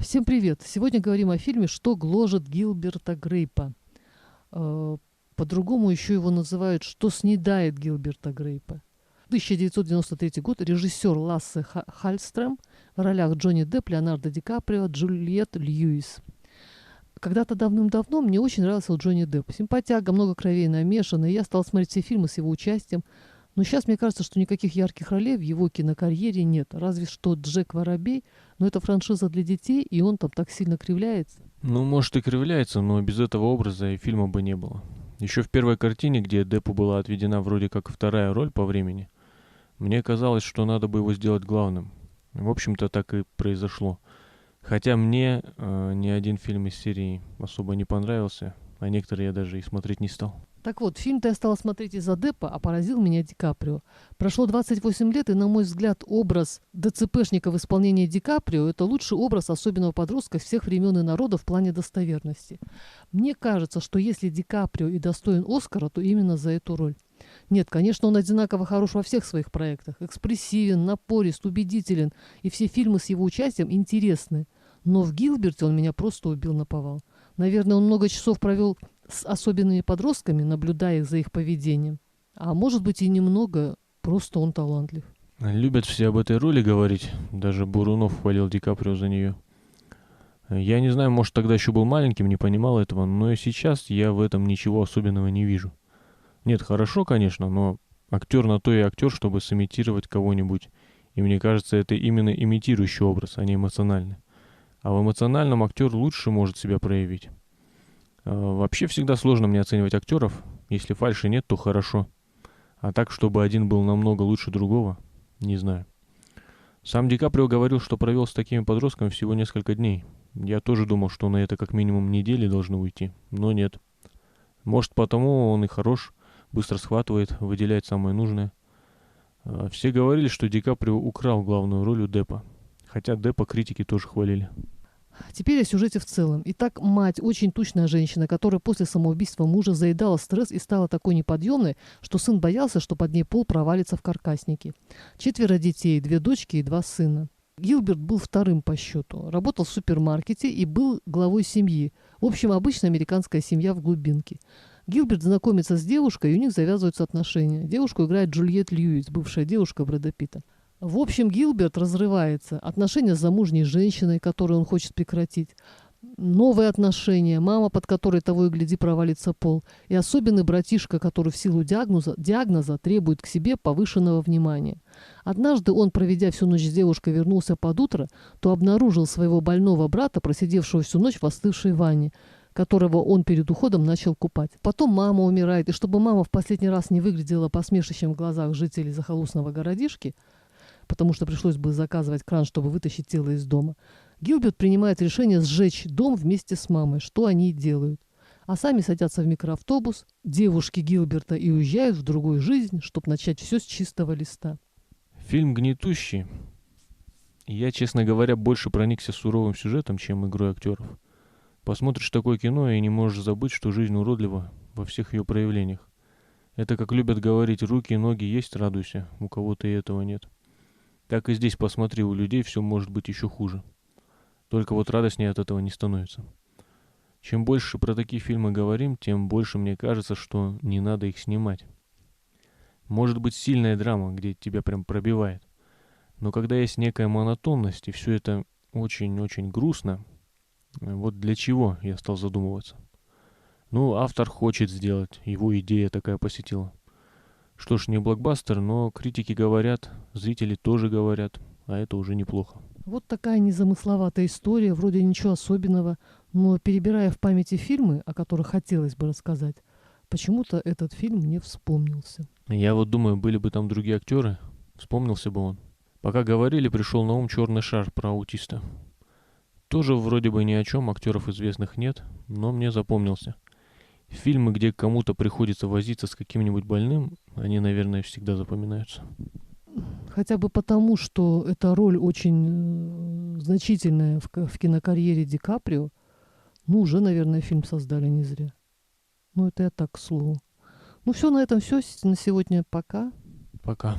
Всем привет! Сегодня говорим о фильме «Что гложет Гилберта Грейпа». По-другому еще его называют «Что снедает Гилберта Грейпа». 1993 год. Режиссер Лассе Хальстрем. В ролях Джонни Депп, Леонардо Ди Каприо, Джульетт Льюис. Когда-то давным-давно мне очень нравился Джонни Депп. Симпатяга, много кровей намешано, и я стал смотреть все фильмы с его участием. Но сейчас мне кажется, что никаких ярких ролей в его кинокарьере нет. Разве что Джек Воробей, но это франшиза для детей, и он там так сильно кривляется. Ну, может и кривляется, но без этого образа и фильма бы не было. Еще в первой картине, где Деппу была отведена вроде как вторая роль по времени, мне казалось, что надо бы его сделать главным. В общем-то, так и произошло. Хотя мне ни один фильм из серии особо не понравился, а некоторые я даже и смотреть не стал. Так вот, фильм-то я стала смотреть из-за Деппа, а поразил меня Ди Каприо. Прошло 28 лет, и, на мой взгляд, образ ДЦПшника в исполнении Ди Каприо – это лучший образ особенного подростка всех времен и народов в плане достоверности. Мне кажется, что если Ди Каприо и достоин Оскара, то именно за эту роль. Нет, конечно, он одинаково хорош во всех своих проектах. Экспрессивен, напорист, убедителен, и все фильмы с его участием интересны. Но в Гилберте он меня просто убил наповал. Наверное, он много часов провел с особенными подростками, наблюдая их за их поведением. А может быть и немного, просто он талантлив. Любят все об этой роли говорить, даже Бурунов хвалил Ди Каприо за нее. Я не знаю, может тогда еще был маленьким, не понимал этого, но и сейчас я в этом ничего особенного не вижу. Нет, хорошо, конечно, но актер на то и актер, чтобы сымитировать кого-нибудь. И мне кажется, это именно имитирующий образ, а не эмоциональный. А в эмоциональном актер лучше может себя проявить. Вообще всегда сложно мне оценивать актеров. Если фальши нет, то хорошо. А так, чтобы один был намного лучше другого, не знаю. Сам Ди Каприо говорил, что провел с такими подростками всего несколько дней. Я тоже думал, что на это как минимум недели должны уйти, но нет. Может, потому он и хорош, быстро схватывает, выделяет самое нужное. Все говорили, что Ди Каприо украл главную роль у Деппа. Хотя Деппа критики тоже хвалили. Теперь о сюжете в целом. Итак, мать, очень тучная женщина, которая после самоубийства мужа заедала стресс и стала такой неподъемной, что сын боялся, что под ней пол провалится в каркасники. 4 детей, 2 дочки и 2 сына. Гилберт был вторым по счету. Работал в супермаркете и был главой семьи. В общем, обычная американская семья в глубинке. Гилберт знакомится с девушкой, и у них завязываются отношения. Девушку играет Джульетт Льюис, бывшая девушка Брэда Питта. В общем, Гилберт разрывается. Отношения с замужней женщиной, которую он хочет прекратить. Новые отношения, мама, под которой того и гляди провалится пол. И особенный братишка, который в силу диагноза требует к себе повышенного внимания. Однажды он, проведя всю ночь с девушкой, вернулся под утро, то обнаружил своего больного брата, просидевшего всю ночь в остывшей ванне, которого он перед уходом начал купать. Потом мама умирает, и чтобы мама в последний раз не выглядела посмешищем в глазах жителей захолустного городишки, потому что пришлось бы заказывать кран, чтобы вытащить тело из дома, Гилберт принимает решение сжечь дом вместе с мамой, что они и делают. А сами садятся в микроавтобус, девушки Гилберта, и уезжают в другую жизнь, чтобы начать все с чистого листа. Фильм гнетущий. Я, честно говоря, больше проникся суровым сюжетом, чем игрой актеров. Посмотришь такое кино и не можешь забыть, что жизнь уродлива во всех ее проявлениях. Это, как любят говорить, руки и ноги есть, радуйся, у кого-то и этого нет. Так и здесь посмотри, у людей все может быть еще хуже. Только вот радостнее от этого не становится. Чем больше про такие фильмы говорим, тем больше мне кажется, что не надо их снимать. Может быть сильная драма, где тебя прям пробивает. Но когда есть некая монотонность, и все это очень-очень грустно, вот для чего я стал задумываться. Ну, автор хочет сделать, его идея такая посетила. Что ж, не блокбастер, но критики говорят, зрители тоже говорят, а это уже неплохо. Вот такая незамысловатая история, вроде ничего особенного, но перебирая в памяти фильмы, о которых хотелось бы рассказать, почему-то этот фильм мне вспомнился. Я вот думаю, были бы там другие актеры, вспомнился бы он. Пока говорили, пришел на ум «Черный шар» про аутиста. Тоже вроде бы ни о чем, актеров известных нет, но мне запомнился. Фильмы, где кому-то приходится возиться с каким-нибудь больным, они, наверное, всегда запоминаются. Хотя бы потому, что эта роль очень значительная в кинокарьере Ди Каприо. Ну, уже, наверное, фильм создали не зря. Ну, это я так, к слову. Ну, все, на этом все. На сегодня пока. Пока.